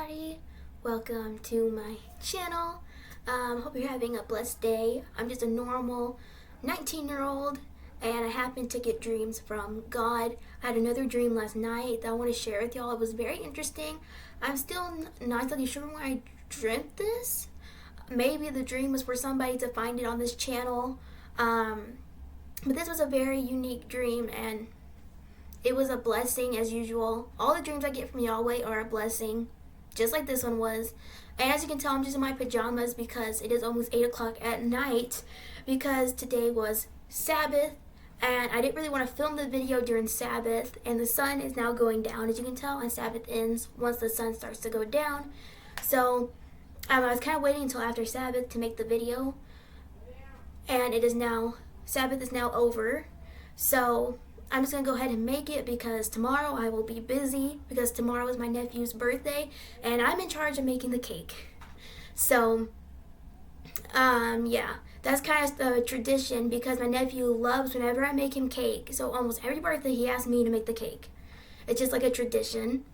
everybody, welcome to my channel. Hope you're having a blessed day. I'm just a normal 19-year-old and I happen to get dreams from God. I had another dream last night that I want to share with y'all. It was very interesting. I'm still not exactly sure why I dreamt this. Maybe the dream was for somebody to find it on this channel, but this was a very unique dream and it was a blessing as usual. All the dreams I get from Yahweh are a blessing, just like this one was. And as you can tell, I'm just in my pajamas because it is almost 8 o'clock at night because today was Sabbath and I didn't really want to film the video during Sabbath, and the sun is now going down, as you can tell, and Sabbath ends once the sun starts to go down. So I was kind of waiting until after Sabbath to make the video, and Sabbath is now over. So I'm just going to go ahead and make it because tomorrow I will be busy because tomorrow is my nephew's birthday and I'm in charge of making the cake. So, yeah, that's kind of a tradition because my nephew loves whenever I make him cake. So almost every birthday he asks me to make the cake. It's just like a tradition.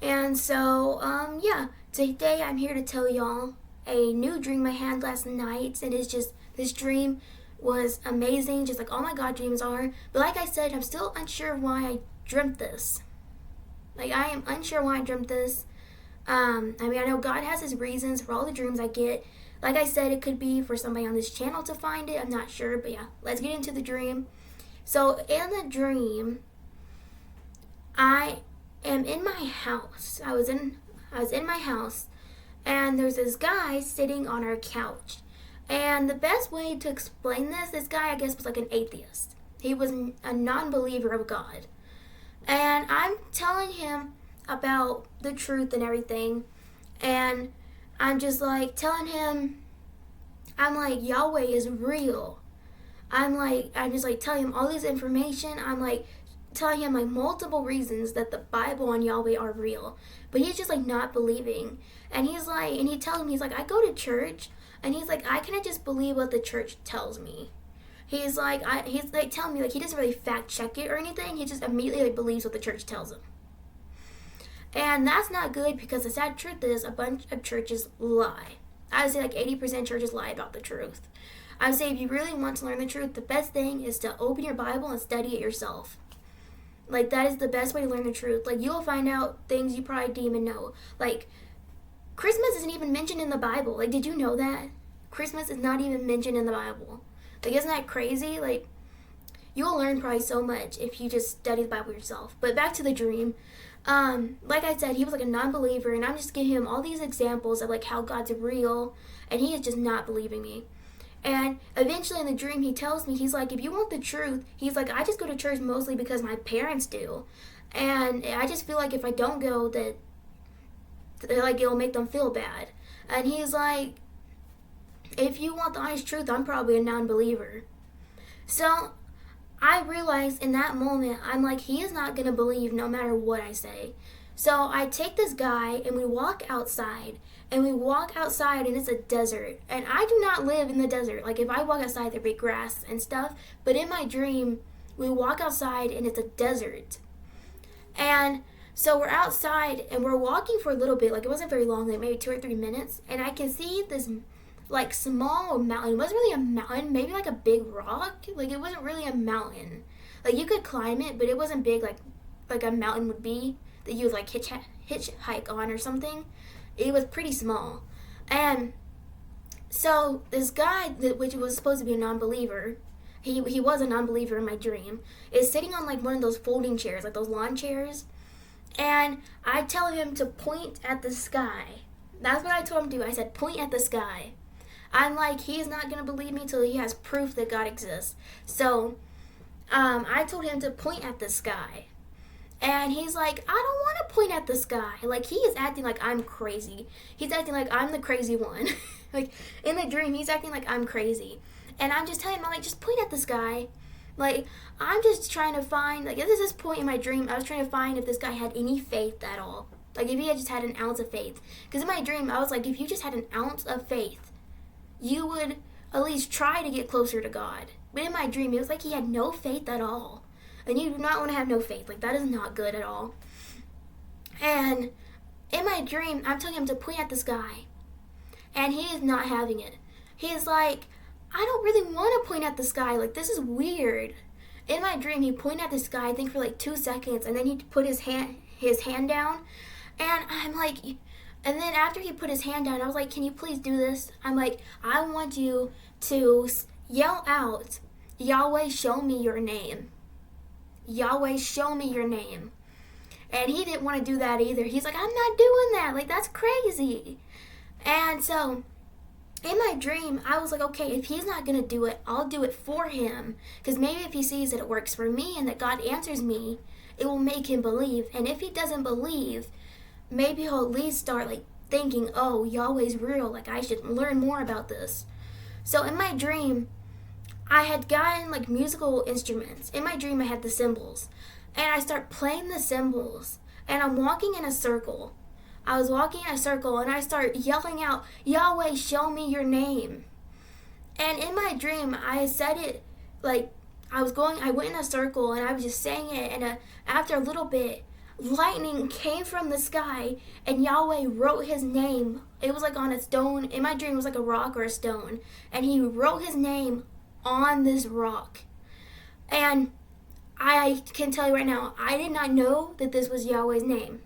And so, yeah, today I'm here to tell y'all a new dream I had last night, and it's just this dream was amazing, just like all my God dreams are. But like I said, I'm still unsure why I dreamt this. Like, I am unsure why I dreamt this. I know God has his reasons for all the dreams I get. Like I said, it could be for somebody on this channel to find it. I'm not sure, but yeah, let's get into the dream. So in the dream, I am in my house. I was in my house, and there's this guy sitting on our couch. And the best way to explain this guy, I guess, was like an atheist. He was a non-believer of God. And I'm telling him about the truth and everything. And I'm just like telling him, I'm like, Yahweh is real. I'm just like telling him all this information. I'm like telling him like multiple reasons that the Bible and Yahweh are real. But he's just like not believing. And he's like, and he tells me, he's like, I go to church. And he's like, I cannot just believe what the church tells me. He's like telling me, like, he doesn't really fact check it or anything. He just immediately like believes what the church tells him. And that's not good because the sad truth is a bunch of churches lie. I would say like 80% churches lie about the truth. I would say if you really want to learn the truth, the best thing is to open your Bible and study it yourself. Like, that is the best way to learn the truth. Like, you'll find out things you probably didn't even know. Like, Christmas isn't even mentioned in the Bible. Like, did you know that? Christmas is not even mentioned in the Bible. Like, isn't that crazy? Like, you'll learn probably so much if you just study the Bible yourself. But back to the dream. Like I said, he was like a non-believer, and I'm just giving him all these examples of like how God's real, and he is just not believing me. And eventually in the dream, he tells me, he's like, if you want the truth, he's like, I just go to church mostly because my parents do. And I just feel like if I don't go, that like it'll make them feel bad. And he's like, if you want the honest truth, I'm probably a non-believer. So I realized in that moment, I'm like, he is not going to believe no matter what I say. So I take this guy and we walk outside. And it's a desert. And I do not live in the desert. Like, if I walk outside, there'd be grass and stuff. But in my dream, we walk outside and it's a desert. And so we're outside and we're walking for a little bit. Like, it wasn't very long, like maybe 2 or 3 minutes. And I can see this like small mountain. It wasn't really a mountain, maybe like a big rock. Like, it wasn't really a mountain. Like, you could climb it, but it wasn't big like a mountain would be that you would like hitchhike on or something. It was pretty small. And so this guy, which was supposed to be a non-believer, he was a non-believer in my dream, is sitting on like one of those folding chairs, like those lawn chairs. And I tell him to point at the sky. That's what I told him to do. I said, point at the sky. I'm like, he's not going to believe me till he has proof that God exists. So I told him to point at the sky. And he's like, I don't want to point at the sky. Like, he is acting like I'm crazy. He's acting like I'm the crazy one. Like, in the dream, he's acting like I'm crazy. And I'm just telling him, I'm like, just point at the sky. Like, I'm just trying to find, like, at this point in my dream, I was trying to find if this guy had any faith at all. Like, if he had just had an ounce of faith. Because in my dream, I was like, if you just had an ounce of faith, you would at least try to get closer to God. But in my dream, it was like he had no faith at all. And you do not want to have no faith. Like, that is not good at all. And in my dream, I'm telling him to point at the sky, and he is not having it. He is like, I don't really want to point at the sky. Like, this is weird. In my dream, he pointed at the sky, I think for like 2 seconds, and then he put his hand down, and I'm like, and then after he put his hand down, I was like, can you please do this? I'm like, I want you to yell out, Yahweh, show me your name. Yahweh, show me your name. And he didn't want to do that either. He's like, I'm not doing that. Like, that's crazy. And so in my dream, I was like, okay, if he's not going to do it, I'll do it for him. Because maybe if he sees that it works for me and that God answers me, it will make him believe. And if he doesn't believe, maybe he'll at least start like thinking, oh, Yahweh's real. Like, I should learn more about this. So in my dream, I had gotten like musical instruments. In my dream, I had the cymbals. And I start playing the cymbals. And I'm walking in a circle. I was walking in a circle and I start yelling out, Yahweh, show me your name. And in my dream, I said it like I went in a circle and I was just saying it. And after a little bit, lightning came from the sky and Yahweh wrote his name. It was like on a stone. In my dream, it was like a rock or a stone. And he wrote his name on this rock. And I can tell you right now, I did not know that this was Yahweh's name.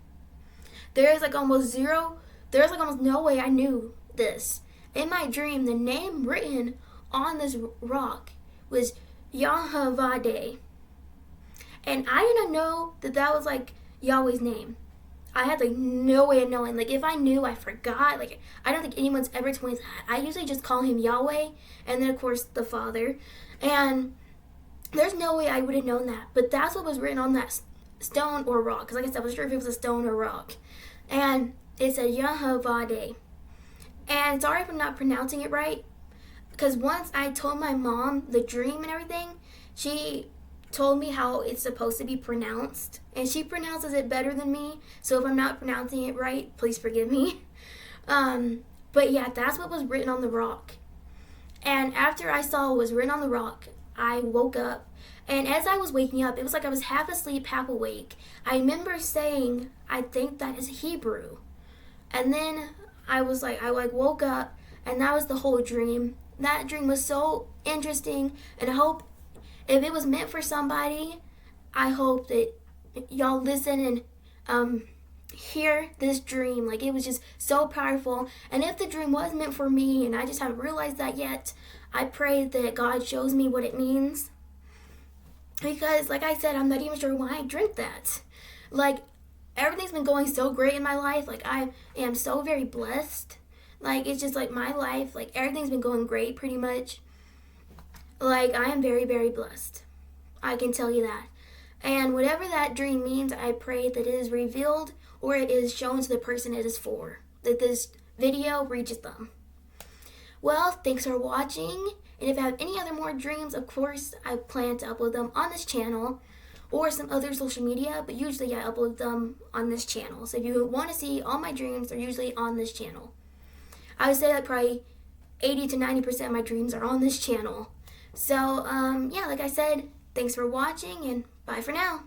There's like almost no way I knew this. In my dream, the name written on this rock was Yahavadeh. And I did not know that that was like Yahweh's name. I had like no way of knowing. Like if I knew, I forgot. Like I don't think anyone's ever told me that. I usually just call him Yahweh and then of course the Father. And there's no way I would have known that. But that's what was written on that stone or rock. Because like I said, I wasn't sure if it was a stone or rock. And it said Yahavadeh. And sorry if I'm not pronouncing it right. Because once I told my mom the dream and everything, she told me how it's supposed to be pronounced. And she pronounces it better than me. So if I'm not pronouncing it right, please forgive me. But yeah, that's what was written on the rock. And after I saw what was written on the rock, I woke up. And as I was waking up, it was like I was half asleep, half awake. I remember saying, I think that is Hebrew. And then I woke up, and that was the whole dream. That dream was so interesting, and I hope if it was meant for somebody, I hope that y'all listen and hear this dream. Like, it was just so powerful. And if the dream was meant for me, and I just haven't realized that yet, I pray that God shows me what it means. Because, like I said, I'm not even sure why I dreamt that. Like, everything's been going so great in my life. Like, I am so very blessed. Like, it's just like my life, like, everything's been going great pretty much. Like, I am very, very blessed. I can tell you that. And whatever that dream means, I pray that it is revealed or it is shown to the person it is for. That this video reaches them. Well, thanks for watching. And if I have any other more dreams, of course, I plan to upload them on this channel or some other social media, but usually I upload them on this channel. So if you want to see all my dreams, they're usually on this channel. I would say that probably 80 to 90% of my dreams are on this channel. So, yeah, like I said, thanks for watching and bye for now.